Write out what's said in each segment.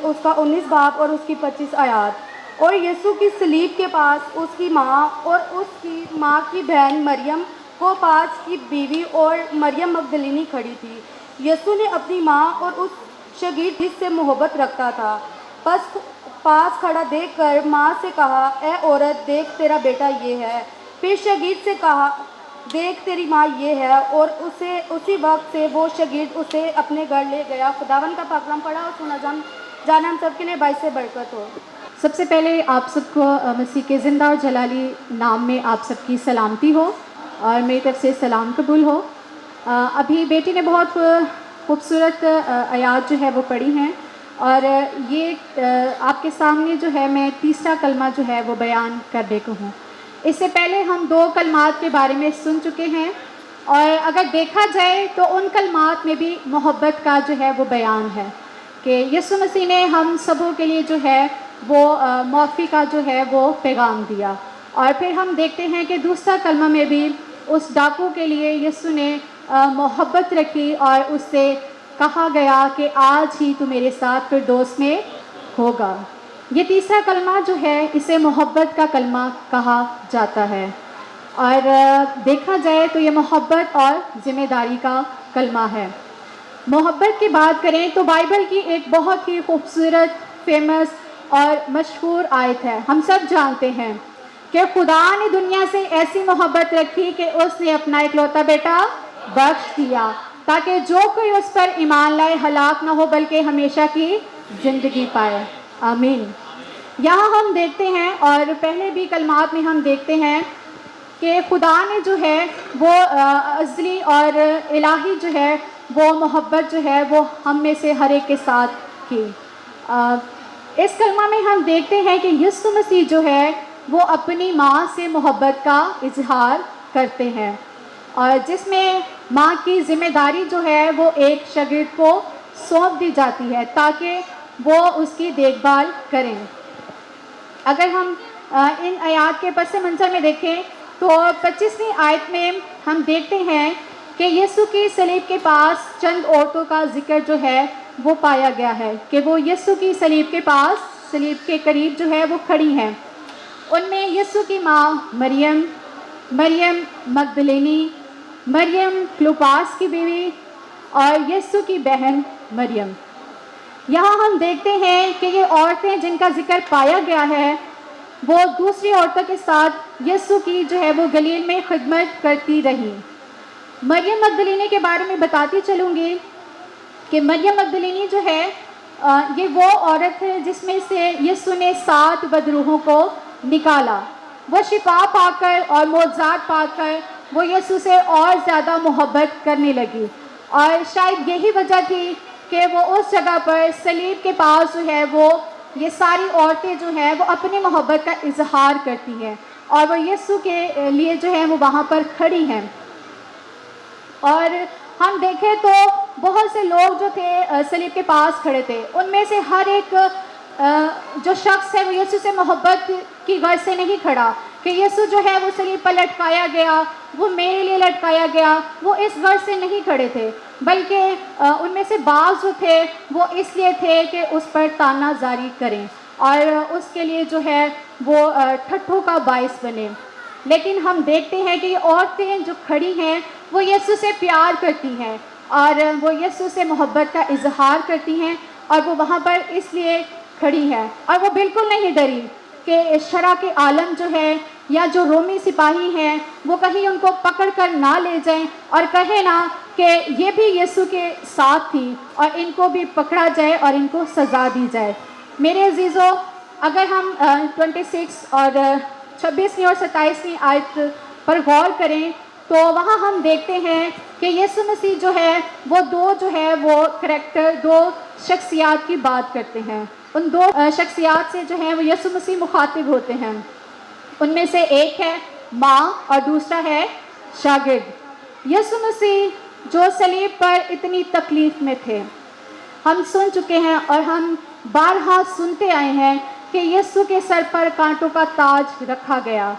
اس کا 19 باب اور اس کی 25 آیات۔ اور یسوع کی صلیب کے پاس اس کی ماں اور اس کی ماں کی بہن مریم کو پاس کی بیوی اور مریم مگدلینی کھڑی تھی۔ یسوع نے اپنی ماں اور اس شاگرد جس سے محبت رکھتا تھا پاس کھڑا دیکھ کر ماں سے کہا، اے عورت، دیکھ تیرا بیٹا یہ ہے۔ پھر شاگرد سے کہا، دیکھ تیری ماں یہ ہے، اور اسی وقت سے وہ شاگرد اسے اپنے گھر لے گیا۔ خداوند کا پاک کلام پڑھا اور سنا جانا ہم سب کے لیے باعث برکت ہو۔ سب سے پہلے آپ سب کو مسیح کے زندہ اور جلالی نام میں آپ سب کی سلامتی ہو اور میری طرف سے سلام قبول ہو۔ ابھی بیٹی نے بہت خوبصورت آیات جو ہے وہ پڑھی ہیں، اور یہ آپ کے سامنے جو ہے میں تیسرا کلمہ جو ہے وہ بیان کرنے کو ہوں۔ اس سے پہلے ہم 2 کلمات کے بارے میں سن چکے ہیں، اور اگر دیکھا جائے تو ان کلمات میں بھی محبت کا جو ہے وہ بیان ہے کہ یسوع مسیح نے ہم سبوں کے لیے جو ہے وہ معافی کا جو ہے وہ پیغام دیا۔ اور پھر ہم دیکھتے ہیں کہ دوسرا کلمہ میں بھی اس ڈاکو کے لیے یسوع نے محبت رکھی اور اس سے کہا گیا کہ آج ہی تو میرے ساتھ فردوس میں ہوگا۔ یہ تیسرا کلمہ جو ہے اسے محبت کا کلمہ کہا جاتا ہے، اور دیکھا جائے تو یہ محبت اور ذمہ داری کا کلمہ ہے۔ محبت کی بات کریں تو بائبل کی ایک بہت ہی خوبصورت، فیمس اور مشہور آیت ہے۔ ہم سب جانتے ہیں کہ خدا نے دنیا سے ایسی محبت رکھی کہ اس نے اپنا اکلوتا بیٹا بخش دیا تاکہ جو کوئی اس پر ایمان لائے ہلاک نہ ہو بلکہ ہمیشہ کی زندگی پائے۔ آمین۔ یہاں ہم دیکھتے ہیں، اور پہلے بھی کلمات میں ہم دیکھتے ہیں کہ خدا نے جو ہے وہ ازلی اور الہی جو ہے وہ محبت جو ہے وہ ہم میں سے ہر ایک کے ساتھ کی۔ اس کلمہ میں ہم دیکھتے ہیں کہ یسوع مسیح جو ہے وہ اپنی ماں سے محبت کا اظہار کرتے ہیں، اور جس میں ماں کی ذمہ داری جو ہے وہ ایک شاگرد کو سونپ دی جاتی ہے تاکہ وہ اس کی دیکھ بھال کریں۔ اگر ہم ان آیات کے پس منظر میں دیکھیں تو 25ویں آیت میں ہم دیکھتے ہیں کہ یسوع کی صلیب کے پاس چند عورتوں کا ذکر جو ہے وہ پایا گیا ہے کہ وہ یسوع کی صلیب کے پاس، صلیب کے قریب جو ہے وہ کھڑی ہیں۔ ان میں یسوع کی ماں مریم، مریم مگدلینی، مریم کلوپاس کی بیوی اور یسوع کی بہن مریم۔ یہاں ہم دیکھتے ہیں کہ یہ عورتیں جن کا ذکر پایا گیا ہے وہ دوسری عورتوں کے ساتھ یسوع کی جو ہے وہ گلیل میں خدمت کرتی رہی۔ مریم مگدلینی کے بارے میں بتاتی چلوں گی کہ مریم مگدلینی جو ہے یہ وہ عورت ہے جس میں سے یسوع نے 7 بدروحوں کو نکالا۔ وہ شفا پا کر اور معجزات پا کر وہ یسوع سے اور زیادہ محبت کرنے لگی، اور شاید یہی وجہ تھی کہ وہ اس جگہ پر صلیب کے پاس جو ہے وہ یہ ساری عورتیں جو ہیں وہ اپنی محبت کا اظہار کرتی ہیں، اور وہ یسوع کے لیے جو ہے وہ وہاں پر کھڑی ہیں۔ اور ہم دیکھیں تو بہت سے لوگ جو تھے صلیب کے پاس کھڑے تھے، ان میں سے ہر ایک جو شخص ہے وہ یسوع سے محبت کی غرض سے نہیں کھڑا کہ یسوع جو ہے وہ صلیب پر لٹکایا گیا، وہ میرے لیے لٹکایا گیا، وہ اس غرض سے نہیں کھڑے تھے، بلکہ ان میں سے بعض جو تھے وہ اس لیے تھے کہ اس پر طعنہ جاری کریں اور اس کے لیے جو ہے وہ ٹھٹھوں کا باعث بنے۔ لیکن ہم دیکھتے ہیں کہ یہ عورتیں جو کھڑی ہیں وہ یسوع سے پیار کرتی ہیں اور وہ یسوع سے محبت کا اظہار کرتی ہیں، اور وہ وہاں پر اس لیے کھڑی ہے، اور وہ بالکل نہیں ڈری کہ شرع کے عالم جو ہے یا جو رومی سپاہی ہیں وہ کہیں ان کو پکڑ کر نہ لے جائیں اور کہیں نہ کہ یہ بھی یسوع کے ساتھ تھی اور ان کو بھی پکڑا جائے اور ان کو سزا دی جائے۔ میرے عزیزو، اگر ہم 26 اور 26ویں اور 27ویں آیت پر غور کریں تو وہاں ہم دیکھتے ہیں کہ یسوع مسیح جو ہے وہ دو کریکٹر، 2 شخصیات کی بات کرتے ہیں۔ ان 2 شخصیات سے جو ہیں وہ یسوع مسیح مخاطب ہوتے ہیں۔ ان میں سے ایک ہے ماں اور دوسرا ہے شاگرد۔ یسوع مسیح جو صلیب پر اتنی تکلیف میں تھے، ہم سن چکے ہیں اور ہم بارہا سنتے آئے ہیں کہ یسوع کے سر پر کانٹوں کا تاج رکھا گیا۔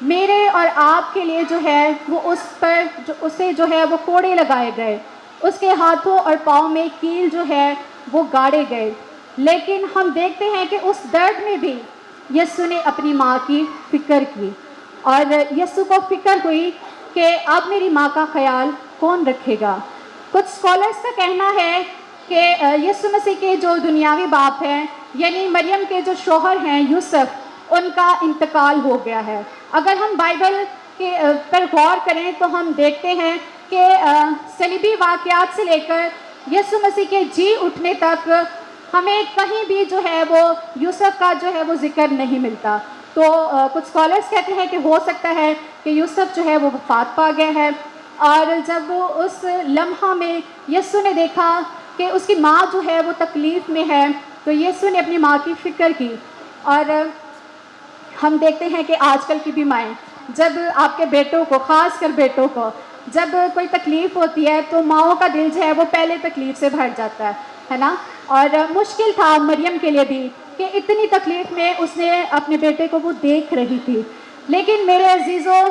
میرے اور آپ کے لیے جو ہے وہ اسے جو ہے وہ کوڑے لگائے گئے، اس کے ہاتھوں اور پاؤں میں کیل جو ہے وہ گاڑے گئے۔ لیکن ہم دیکھتے ہیں کہ اس درد میں بھی یسوع نے اپنی ماں کی فکر کی، اور یسوع کو فکر ہوئی کہ اب میری ماں کا خیال کون رکھے گا۔ کچھ اسکالرس کا کہنا ہے کہ یسوع مسیح کے جو دنیاوی باپ ہیں، یعنی مریم کے جو شوہر ہیں یوسف، ان کا انتقال ہو گیا ہے۔ اگر ہم بائبل کے پر غور کریں تو ہم دیکھتے ہیں کہ صلیبی واقعات سے لے کر یسوع مسیح کے جی اٹھنے تک ہمیں کہیں بھی جو ہے وہ یوسف کا جو ہے وہ ذکر نہیں ملتا۔ تو کچھ اسکالرس کہتے ہیں کہ ہو سکتا ہے کہ یوسف جو ہے وہ وفات پا گیا ہے، اور جب وہ اس لمحہ میں یسوع نے دیکھا کہ اس کی ماں جو ہے وہ تکلیف میں ہے، تو یسوع نے اپنی ماں کی فکر کی۔ اور ہم دیکھتے ہیں کہ آج کل کی بھی مائیں، جب آپ کے بیٹوں کو، خاص کر بیٹوں کو جب کوئی تکلیف ہوتی ہے تو ماؤں کا دل جو ہے وہ پہلے تکلیف سے بھر جاتا ہے نا۔ اور مشکل تھا مریم کے لیے بھی کہ اتنی تکلیف میں اس نے اپنے بیٹے کو وہ دیکھ رہی تھی۔ لیکن میرے عزیزوں،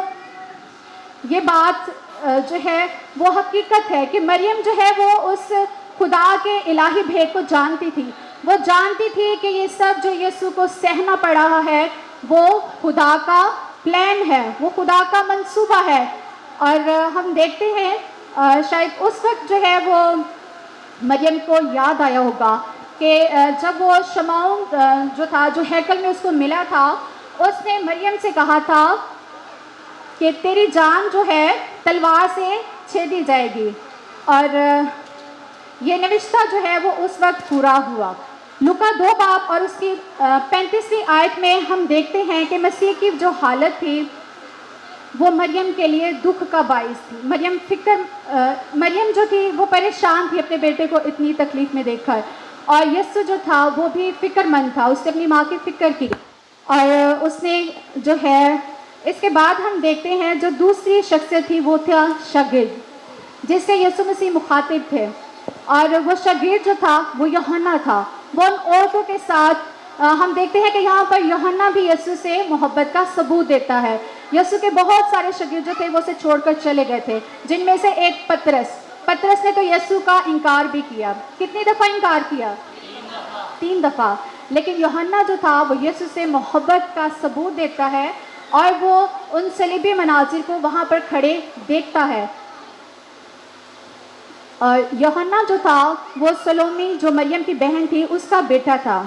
یہ بات جو ہے وہ حقیقت ہے کہ مریم جو ہے وہ اس خدا کے الہی بھید کو جانتی تھی۔ وہ جانتی تھی کہ یہ سب جو یسوع کو سہنا پڑ رہا ہے وہ خدا کا پلان ہے، وہ خدا کا منصوبہ ہے۔ اور ہم دیکھتے ہیں شاید اس وقت جو ہے وہ مریم کو یاد آیا ہوگا کہ جب وہ شمعون جو تھا، جو ہیکل میں اس کو ملا تھا، اس نے مریم سے کہا تھا کہ تیری جان جو ہے تلوار سے چھیدی جائے گی، اور یہ نوشتہ جو ہے وہ اس وقت پورا ہوا۔ لوکا 2 باب اور اس کی 35ویں آیت میں ہم دیکھتے ہیں کہ مسیح کی جو حالت تھی وہ مریم کے لیے دکھ کا باعث تھی۔ مریم جو تھی وہ پریشان تھی اپنے بیٹے کو اتنی تکلیف میں دیکھ کر، اور یسوع جو تھا وہ بھی فکر مند تھا، اس نے اپنی ماں کی فکر کی، اور اس نے جو ہے اس کے بعد ہم دیکھتے ہیں جو دوسری شخصیت تھی وہ تھا شاگرد، جس سے یسوع مسیح مخاطب تھے، اور وہ شاگرد جو تھا وہ یوحنا تھا۔ وہ ان عورتوں کے ساتھ ہم دیکھتے ہیں کہ یہاں پر یوحنا بھی یسوع سے محبت کا ثبوت دیتا ہے۔ یسوع کے بہت سارے شاگرد جو تھے وہ اسے چھوڑ کر چلے گئے تھے، جن میں سے ایک پطرس نے تو یسوع کا انکار بھی کیا۔ کتنی دفعہ انکار کیا؟ 3 دفعہ۔ لیکن یوحنا جو تھا وہ یسوع سے محبت کا ثبوت دیتا ہے، اور وہ ان صلیبی مناظر کو وہاں پر کھڑے دیکھتا ہے۔ اور یوحنا جو تھا وہ سلومی جو مریم کی بہن تھی اس کا بیٹا تھا۔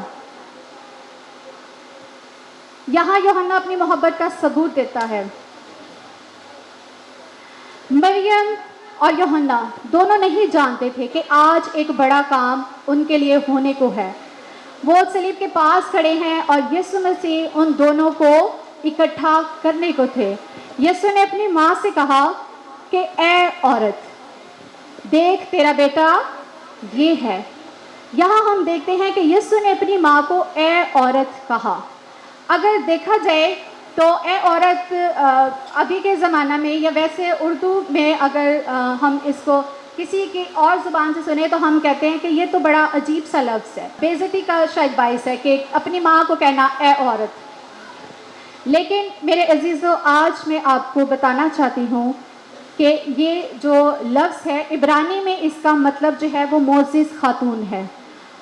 یہاں یوحنا اپنی محبت کا ثبوت دیتا ہے۔ مریم اور یوحنا دونوں نہیں جانتے تھے کہ آج ایک بڑا کام ان کے لیے ہونے کو ہے۔ وہ صلیب کے پاس کھڑے ہیں اور یسوع مسیح ان دونوں کو اکٹھا کرنے کو تھے۔ یسوع نے اپنی ماں سے کہا کہ اے عورت، دیکھ تیرا بیٹا یہ ہے۔ یہاں ہم دیکھتے ہیں کہ یسوع نے اپنی ماں کو اے عورت کہا۔ اگر دیکھا جائے تو اے عورت ابھی کے زمانہ میں، یا ویسے اردو میں اگر ہم اس کو کسی کی اور زبان سے سنیں تو ہم کہتے ہیں کہ یہ تو بڑا عجیب سا لفظ ہے، بے عزتی کا شاید باعث ہے کہ اپنی ماں کو کہنا اے عورت۔ لیکن میرے عزیزو، آج میں آپ کو بتانا چاہتی ہوں کہ یہ جو لفظ ہے عبرانی میں اس کا مطلب جو ہے وہ معزز خاتون ہے،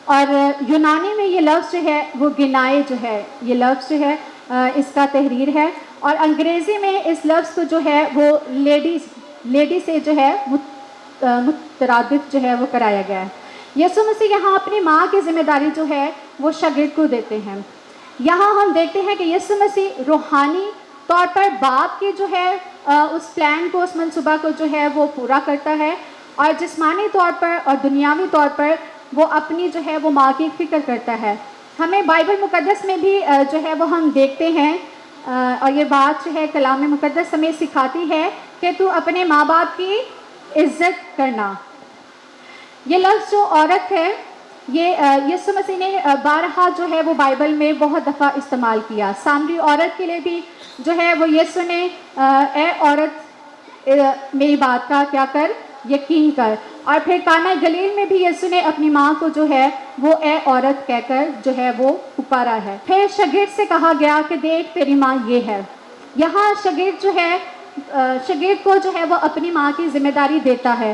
اور یونانی میں یہ لفظ جو ہے وہ گنائے جو ہے، یہ لفظ جو ہے اس کا تحریر ہے، اور انگریزی میں اس لفظ کو جو ہے وہ لیڈی سے جو ہے مترادف جو ہے وہ کرایا گیا ہے۔ یسوع مسیح یہاں اپنی ماں کی ذمہ داری جو ہے وہ شاگرد کو دیتے ہیں۔ یہاں ہم دیکھتے ہیں کہ یسوع مسیح روحانی طور پر باپ کی جو ہے اس پلان کو، اس منصوبہ کو جو ہے وہ پورا کرتا ہے، اور جسمانی طور پر اور دنیاوی طور پر وہ اپنی جو ہے وہ ماں کی فکر کرتا ہے۔ ہمیں بائبل مقدس میں بھی جو ہے وہ ہم دیکھتے ہیں، اور یہ بات جو ہے کلام مقدس ہمیں سکھاتی ہے کہ تو اپنے ماں باپ کی عزت کرنا۔ یہ لفظ جو عورت ہے یہ یسوع مسیح نے بارہا جو ہے وہ بائبل میں بہت دفعہ استعمال کیا۔ سامری عورت کے لیے بھی جو ہے وہ یسوع نے اے عورت میری بات کا کیا کر، یقین کر، اور پھر کانا گلیل میں بھی یسوع نے اپنی ماں کو جو ہے وہ اے عورت کہہ کر جو ہے وہ پکارا ہے۔ پھر شاگرد سے کہا گیا کہ دیکھ تیری ماں یہ ہے۔ یہاں شاگرد جو ہے شاگرد کو جو ہے وہ اپنی ماں کی ذمہ داری دیتا ہے،